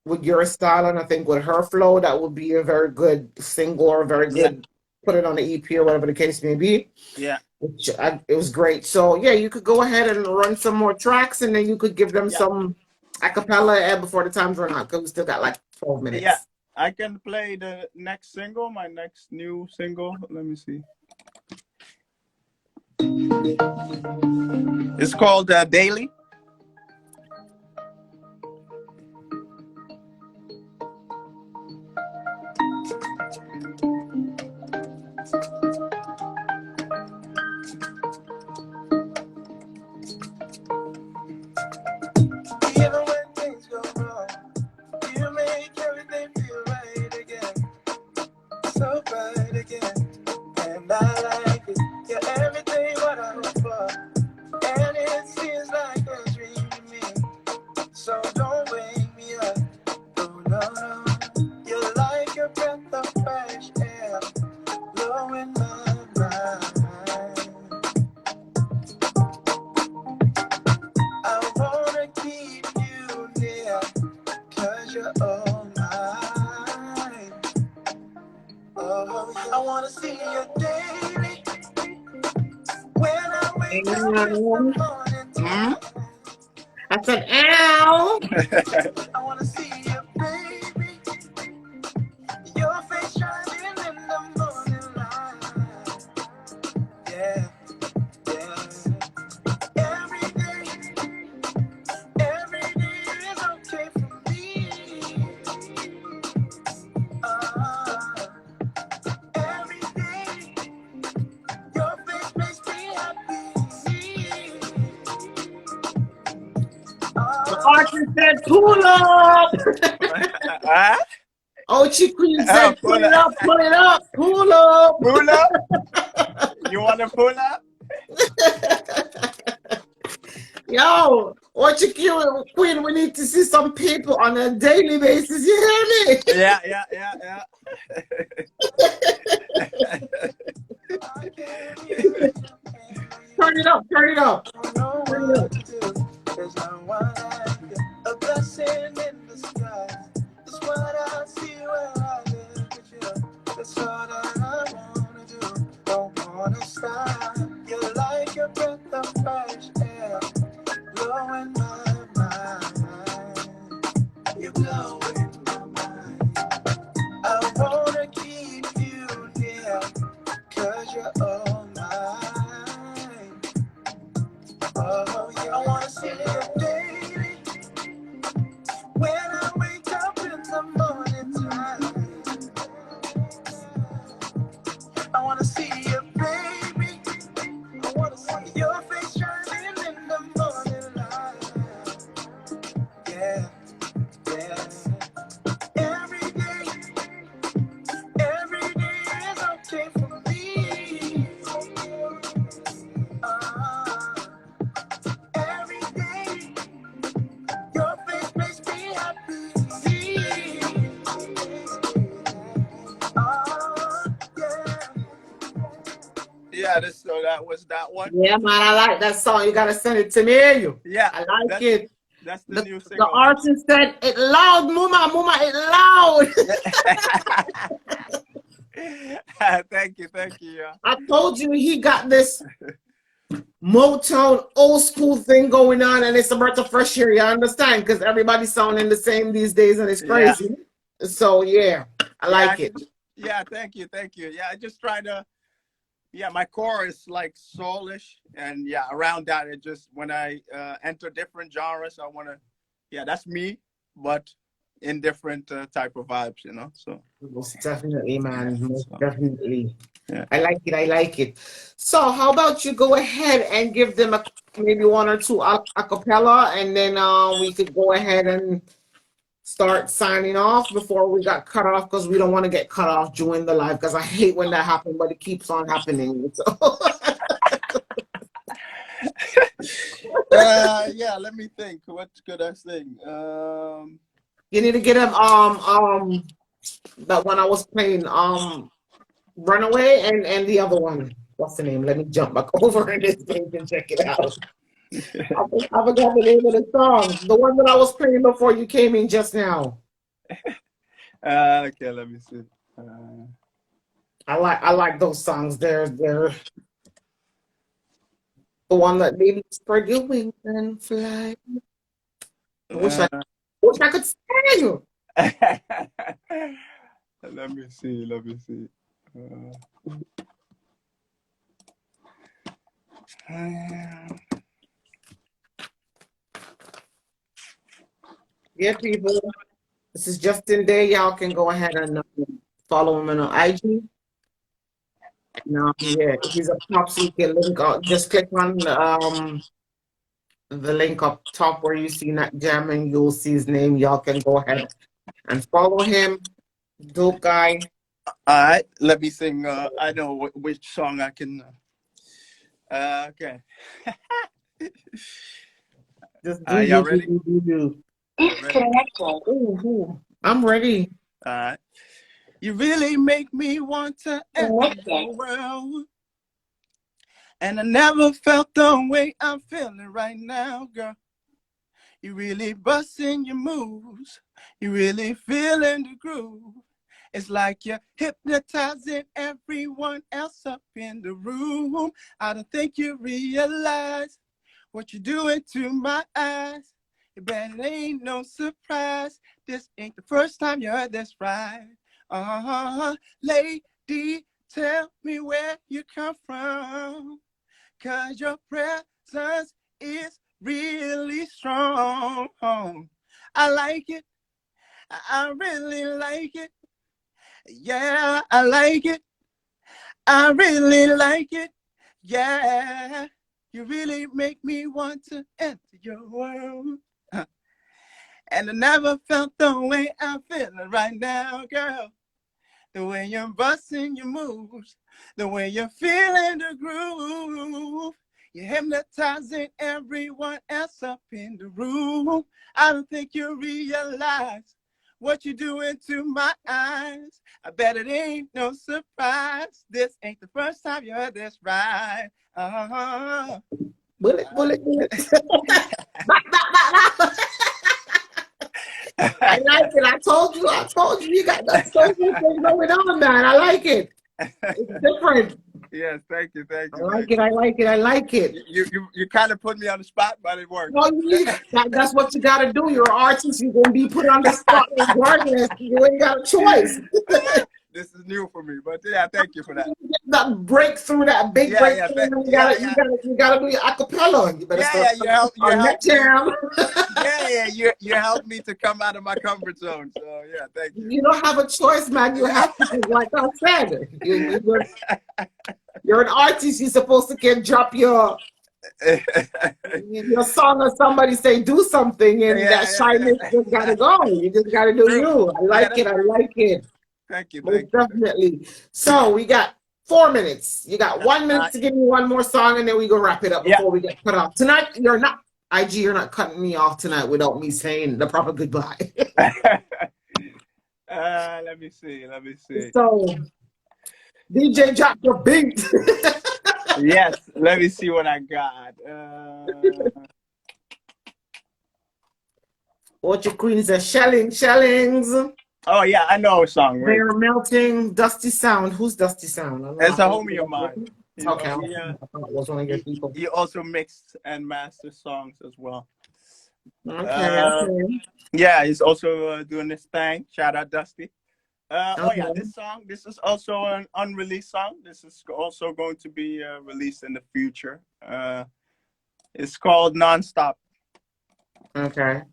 with your style and I think with her flow, that would be a very good single or a very good put it on the EP or whatever the case may be. Yeah. It was great. So yeah, you could go ahead and run some more tracks, and then you could give them some a cappella before the times run out because we still got like 12 minutes. Yeah, I can play the next single, my next new single. Let me see. It's called Daily. Even when things go wrong, you make everything feel right again. So bright again. And I like it. You're everything what I hope for. And it seems like a dream to me. So don't wake me up. Oh no, no. You're like a breath of fresh air. Blowing my mind. I wanna keep you near, 'cause you're all mine. Oh, I wanna see you daily. When I wake up in the morning time, I said, ow. I wanna see you, baby. Your face shining in the morning light. Yeah, yeah. Every day is okay for me. Every day, your face makes me happy. The artist said, pull up. Huh? Ochi Queen said, pull pull it up, pull it up, pull up. Pull up? You want to pull up? Yo, what you cute, Queen? We need to see some people on a daily basis. You hear me? Yeah, yeah, yeah, yeah. Turn it up, turn it up. Don't know Turn it up. what to do. There's no one like you. A blessing in disguise. That's what I see when I look at you. That's all that I wanna do. Don't wanna stop. You're like a breath of fresh air, blowing my mind. You blow in my mind. I wanna keep you near, 'cause you're all mine. Oh, yeah. I wanna see you, baby, when I wake up in the morning time. I wanna see you, baby. I wanna see your face shining in the morning light. Yeah, yeah. Every day is okay for me. Every day, your face makes me happy. Yeah. Yeah, so that was that one. Yeah, man, I like that song. You gotta send it to me. You. Yeah, I like it. That's the new The single. artist said it loud, Muma, Muma, it loud. Thank you, thank you. Yeah. I told you he got this Motown old school thing going on, and it's a breath of fresh air. You understand? Because everybody's sounding the same these days, and it's Yeah. crazy. So yeah, I like it. Yeah, thank you, thank you. Yeah, I just try to. Yeah, my core is like soulish, and yeah, around that, it just when I enter different genres, I want to. Yeah, that's me, but in different type of vibes, you know. So Most definitely, man. Most So, definitely. yeah. I like it. I like it. So, how about you go ahead and give them maybe one or two a cappella, and then we could go ahead and start signing off before we got cut off, because we don't want to get cut off during the live, because I hate when that happens, but it keeps on happening. So. Yeah, let me think. What could I sing? You need to get him that one I was playing, Runaway, and the other one. What's the name? Let me jump back over in this page and check it out. I forgot the name of the song. The one that I was playing before you came in just now. Okay, let me see. I like those songs. They're the one that baby spread your wings and fly. I wish I could sing. Let me see. Let me see. Yeah, people. This is Justin Day. Y'all can go ahead and follow him on IG. Now, yeah, he's a top, so you can link up. Just click on the link up top where you see Nat Jam, and you'll see his name. Y'all can go ahead and follow him. Dope guy. All right, let me sing. I know which song I can. Okay. Just y'all ready? Ooh, I'm ready. All right. You really make me want to end the world. And I never felt the way I'm feeling right now, girl. You really busting your moves. You really feeling the groove. It's like you're hypnotizing everyone else up in the room. I don't think you realize what you're doing to my eyes. You bet it ain't no surprise. This ain't the first time you heard this right. Lady, tell me where you come from. 'Cause your presence is really strong. I like it. I really like it. Yeah, I like it. I really like it. Yeah, you really make me want to enter your world. And I never felt the way I'm feeling right now, girl. The way you're busting your moves, the way you're feeling the groove. You're hypnotizing everyone else up in the room. I don't think you realize what you're doing to my eyes. I bet it ain't no surprise. This ain't the first time you heard this right. Bullet. I like it. I told you. You got that social thing going on, man. I like it. It's different. Yes, thank you. I like it. You kind of put me on the spot, but it worked. No, that's what you got to do. You're an artist. You're going to be put on the spot regardless. You ain't got a choice. This is new for me, but yeah, thank you for that. That breakthrough, that big breakthrough. You gotta do your acapella. You better you helped me to come out of my comfort zone. So yeah, thank you. You don't have a choice, man. You have to, like I said. You're an artist. You're supposed to drop your song, or somebody say do something, and that shyness just gotta go. You just gotta do you. I like it. Thank you. Definitely. So we got 4 minutes. You got 1 minute to give me one more song, and then we go wrap it up before we get cut off. Tonight, you're not cutting me off tonight without me saying the proper goodbye. Let me see. So, DJ, drop your beat. Yes, let me see what I got. What your queens are shellings. Oh yeah, I know a song. Right? They're melting. Dusty Sound. Who's Dusty Sound? It's a homie of mine. Okay. I thought it was one of your people. He also mixed and mastered songs as well. Okay. Yeah, he's also doing this thing. Shout out Dusty. Oh yeah, this is also an unreleased song. This is also going to be released in the future. It's called Nonstop. Okay.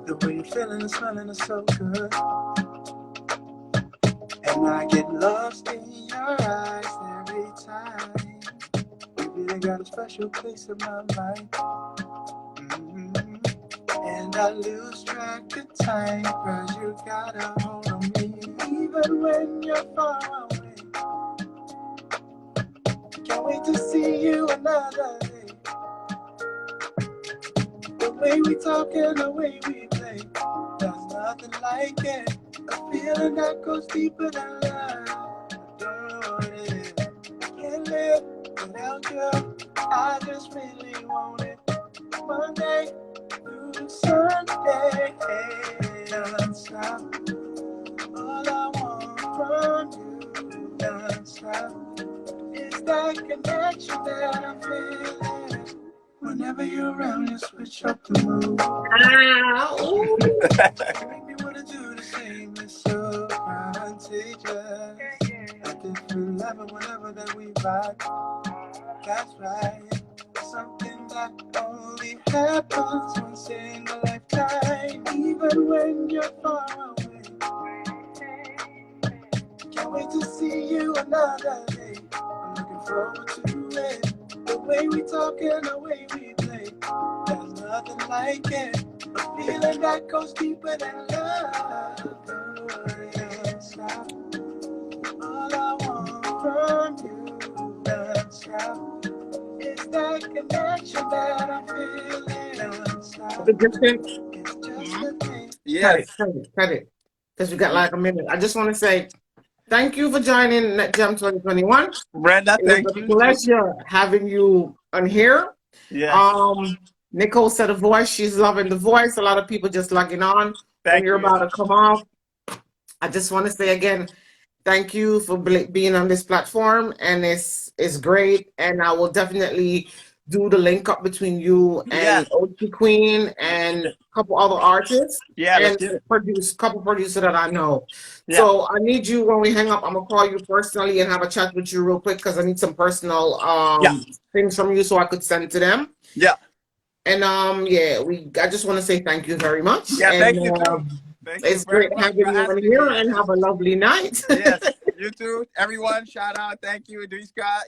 The way you're feeling and smelling is so good, and I get lost in your eyes every time. You really got a special place in my mind, and I lose track of time 'cause you got a hold on me, even when you're far away. Can't wait to see you another day. The way we talk and the way we play, there's nothing like it. A feeling that goes deeper than love. Adore it. Can't live without you. I just really want it. Monday through Sunday, non-stop. All I want from you, non-stop, is that connection that I'm feeling. Whenever you're around, you switch up the mood. You make me wanna do the same. It's so contagious. I can feel love whenever that we vibe. That's right. Something that only happens once in a lifetime. Even when you're far away. Can't wait to see you another day. I'm looking forward to it. The way we talk and the way we play, there's nothing like it. A feeling that goes deeper than love. Don't stop. All I want from you, don't stop, is that connection that I'm feeling. Don't stop. It's just a thing. Yes. Cut it. Because we got like a minute. I just want to say thank you for joining NetJam 2021. Brenda, thank you. It was a pleasure having you on here. Yeah. Nicole said a voice. She's loving the voice. A lot of people just logging on. Thank You're you. about to come off. I just want to say again, thank you for being on this platform, and it's great. And I will definitely do the link up between you and OG Queen and a couple other artists. Yeah, and couple producers that I know. Yeah. So I need you, when we hang up, I'm gonna call you personally and have a chat with you real quick because I need some personal things from you so I could send to them. Yeah. And I just want to say thank you very much. Yeah, and, thank you. It's great having you on here, and have a lovely night. Yes. You too. Everyone, shout out. Thank you, Idriska.